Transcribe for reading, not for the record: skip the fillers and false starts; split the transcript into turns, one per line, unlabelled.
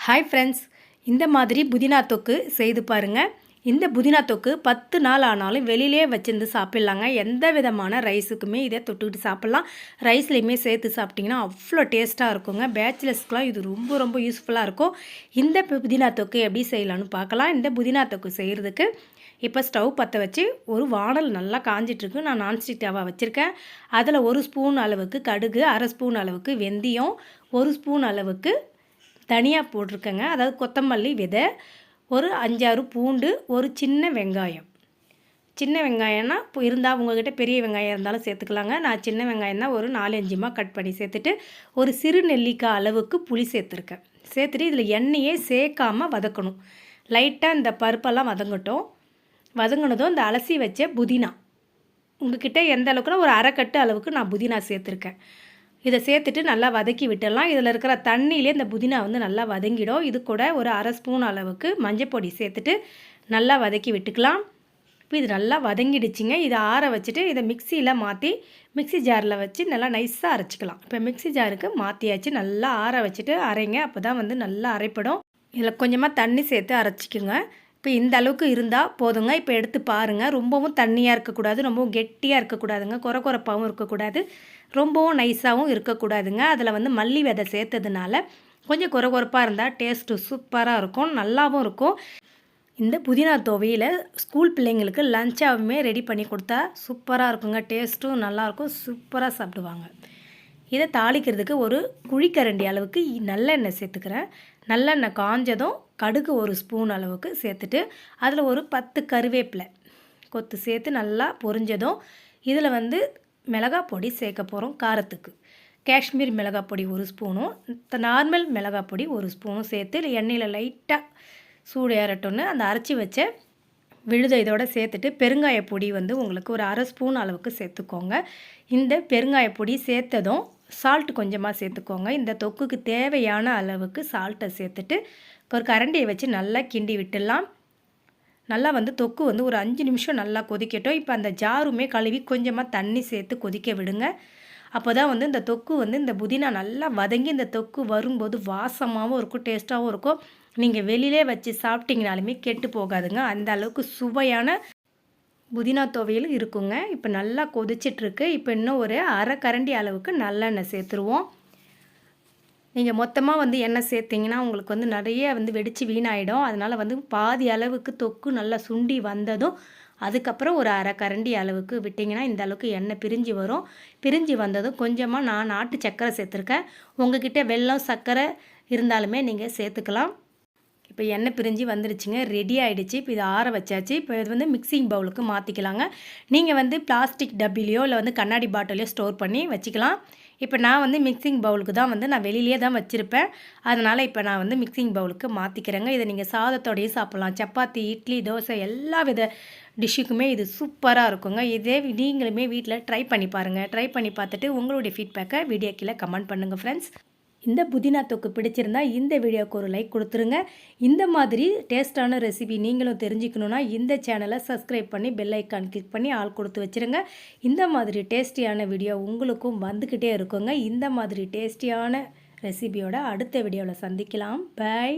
Hi friends, இந்த மாதிரி புதினா தொக்கு செய்து பாருங்கள். இந்த புதினா தொக்கு 10 நாள் ஆனாலும் வெளியிலே வச்சிருந்து சாப்பிட்லாங்க. எந்த விதமான ரைஸுக்குமே இதை தொட்டுக்கிட்டு சாப்பிட்லாம். ரைஸ்லேயுமே சேர்த்து சாப்பிட்டிங்கன்னா அவ்வளோ டேஸ்ட்டாக இருக்குங்க. பேச்சுலர்ஸ்க்குலாம் இது ரொம்ப ரொம்ப யூஸ்ஃபுல்லாக இருக்கும். இந்த புதினா தொக்கு எப்படி செய்யலான்னு பார்க்கலாம். இந்த புதினா தொக்கு செய்கிறதுக்கு இப்போ ஸ்டவ் பற்ற வச்சு ஒரு வானல் நல்லா காஞ்சிட்ருக்கு. நான் நான்ஸ்டிக் தவா வச்சுருக்கேன். அதில் 1 ஸ்பூன் அளவுக்கு கடுகு, 1/2 ஸ்பூன் அளவுக்கு வெந்தயம், 1 ஸ்பூன் அளவுக்கு தனியா போட்டிருக்கேங்க. அதாவது கொத்தமல்லி விதை, ஒரு 5-6 பூண்டு, ஒரு சின்ன வெங்காயம். சின்ன வெங்காயம்னா இப்போ இருந்தால் உங்கள்கிட்ட பெரிய வெங்காயம் இருந்தாலும் சேர்த்துக்கலாங்க. நான் சின்ன வெங்காயம் தான் ஒரு 4-5மா கட் பண்ணி சேர்த்துட்டு, ஒரு சிறு நெல்லிக்காய் அளவுக்கு புளி சேர்த்துருக்கேன். சேர்த்துட்டு இதில் எண்ணெயே சேர்க்காமல் வதக்கணும். லைட்டாக இந்த பருப்பெல்லாம் வதங்கினதும் இந்த அலசி வச்ச புதினா, உங்கள்கிட்ட எந்த அளவுக்குன்னா ஒரு அரை கட்டு அளவுக்கு நான் புதினா சேர்த்துருக்கேன். இதை சேர்த்துட்டு நல்லா வதக்கி விட்டுடலாம். இதில் இருக்கிற தண்ணியிலே இந்த புதினா நல்லா வதங்கிடும். இது கூட ஒரு 1/2 ஸ்பூன் அளவுக்கு மஞ்சப்பொடி சேர்த்துட்டு நல்லா வதக்கி விட்டுக்கலாம். இப்போ இது நல்லா வதங்கிடுச்சிங்க. இதை ஆற வச்சுட்டு இதை மிக்சியில் மாற்றி மிக்சி ஜாரில் வச்சு நல்லா நைஸாக அரைச்சிக்கலாம். இப்போ மிக்சி ஜாருக்கு மாற்றியாச்சு. நல்லா ஆற வச்சுட்டு அரைங்க. அப்போ தான் நல்லா அரைப்படும். இதில் கொஞ்சமாக தண்ணி சேர்த்து அரைச்சிக்குங்க. இப்போ இந்த அளவுக்கு இருந்தால் போதுங்க. இப்போ எடுத்து பாருங்கள். ரொம்பவும் தண்ணியாக இருக்கக்கூடாது, ரொம்பவும் கெட்டியாக இருக்கக்கூடாதுங்க, கொரப்பாகவும் இருக்கக்கூடாது, ரொம்பவும் நைஸாகவும் இருக்கக்கூடாதுங்க. அதில் மல்லி விதை சேர்த்ததுனால கொஞ்சம் கொரப்பாக இருந்தால் டேஸ்ட்டு சூப்பராக இருக்கும், நல்லாவும் இருக்கும். இந்த புதினா துவையில் ஸ்கூல் பிள்ளைங்களுக்கு லஞ்சாகவுமே ரெடி பண்ணி கொடுத்தா சூப்பராக இருக்குங்க. டேஸ்ட்டும் நல்லாயிருக்கும், சூப்பராக சாப்பிடுவாங்க. இதை தாளிக்கிறதுக்கு ஒரு குழிக்கரண்டி அளவுக்கு நல்லெண்ணெய் சேர்த்துக்கிறேன். நல்லெண்ணெய் காஞ்சதும் கடுகு 1 ஸ்பூன் அளவுக்கு சேர்த்துட்டு அதில் ஒரு 10 கருவேப்பிலை கொத்து சேர்த்து நல்லா பொரிஞ்சதும் இதில் மிளகாய் பொடி சேர்க்க போகிறோம். காரத்துக்கு காஷ்மீர் மிளகாய் பொடி 1 ஸ்பூனும் நார்மல் மிளகாய் பொடி 1 ஸ்பூனும் சேர்த்து எண்ணெயில் லைட்டாக சூடு ஏறட்டோன்னு அந்த அரைச்சி வச்ச விழுதை இதோடு சேர்த்துட்டு பெருங்காய பொடி உங்களுக்கு ஒரு 1/2 ஸ்பூன் அளவுக்கு சேர்த்துக்கோங்க. இந்த பெருங்காய பொடி சேர்த்ததும் சால்ட் கொஞ்சமாக சேர்த்துக்கோங்க. இந்த தொக்குக்கு தேவையான அளவுக்கு சால்ட்டை சேர்த்துட்டு ஒரு கரண்டியை வச்சு நல்லா கிண்டி விட்டுடலாம். நல்லா தொக்கு ஒரு 5 நிமிஷம் நல்லா கொதிக்கட்டும். இப்போ அந்த ஜாருமே கழுவி கொஞ்சமாக தண்ணி சேர்த்து கொதிக்க விடுங்க. அப்போ தான் இந்த தொக்கு இந்த புதினா நல்லா வதங்கி இந்த தொக்கு வரும்போது வாசமாகவும் இருக்கும், டேஸ்ட்டாகவும் இருக்கும். நீங்கள் வெளியிலே வச்சு சாப்பிட்டிங்கனாலுமே கெட்டு போகாதுங்க. அந்த அளவுக்கு சுவையான புதினா துவையல் இருக்குங்க. இப்போ நல்லா கொதிச்சிட்ருக்கு. இப்போ இன்னும் ஒரு அரை கரண்டி அளவுக்கு நல்லெண்ணெய் சேர்த்துருவோம். நீங்கள் மொத்தமாக எண்ணெய் சேர்த்திங்கன்னா உங்களுக்கு நிறைய வெடித்து வீணாயிடும். அதனால் பாதி அளவுக்கு தொக்கு நல்லா சுண்டி வந்ததும் அதுக்கப்புறம் ஒரு அரை கரண்டி அளவுக்கு விட்டிங்கன்னா இந்த அளவுக்கு எண்ணெய் பிரிஞ்சு வரும். பிரிஞ்சு வந்ததும் கொஞ்சமாக நான் நாட்டு சர்க்கரை சேர்த்துருக்கேன். உங்கள்கிட்ட வெல்லம் சர்க்கரை இருந்தாலுமே நீங்கள் சேர்த்துக்கலாம். இப்போ எண்ணெய் பிரிஞ்சு வந்துடுச்சுங்க, ரெடி ஆகிடுச்சு. இப்போ இதை ஆற வச்சாச்சு. இப்போ இது மிக்சிங் பவுலுக்கு மாற்றிக்கலாங்க. நீங்கள் பிளாஸ்டிக் டப்பிலையோ இல்லை கண்ணாடி பாட்டிலையோ ஸ்டோர் பண்ணி வச்சுக்கலாம். இப்போ நான் மிக்சிங் பவுலுக்கு தான் நான் வெளியிலே தான் வச்சுருப்பேன். அதனால் இப்போ நான் மிக்சிங் பவுலுக்கு மாற்றிக்கிறேங்க. இதை நீங்கள் சாதத்தோடையும் சாப்பிட்லாம். சப்பாத்தி, இட்லி, தோசை எல்லா வித டிஷ்ஷுக்குமே இது சூப்பராக இருக்குங்க. இதே நீங்களுமே வீட்டில் ட்ரை பண்ணி பாருங்கள். ட்ரை பண்ணி பார்த்துட்டு உங்களுடைய ஃபீட்பேக்கை வீடியோ கீழே கமெண்ட் பண்ணுங்கள் ஃப்ரெண்ட்ஸ். இந்த புதினா தொக்கு பிடிச்சிருந்தா இந்த வீடியோவுக்கு ஒரு லைக் கொடுத்துருங்க. இந்த மாதிரி டேஸ்ட்டான ரெசிபி நீங்களும் தெரிஞ்சுக்கணுன்னா இந்த சேனலை சப்ஸ்கிரைப் பண்ணி பெல் ஐக்கான் கிளிக் பண்ணி ஆல் கொடுத்து வச்சுருங்க. இந்த மாதிரி டேஸ்டியான வீடியோ உங்களுக்கும் வந்துக்கிட்டே இருக்குங்க. இந்த மாதிரி டேஸ்டியான ரெசிபியோட அடுத்த வீடியோவில் சந்திக்கலாம். பை.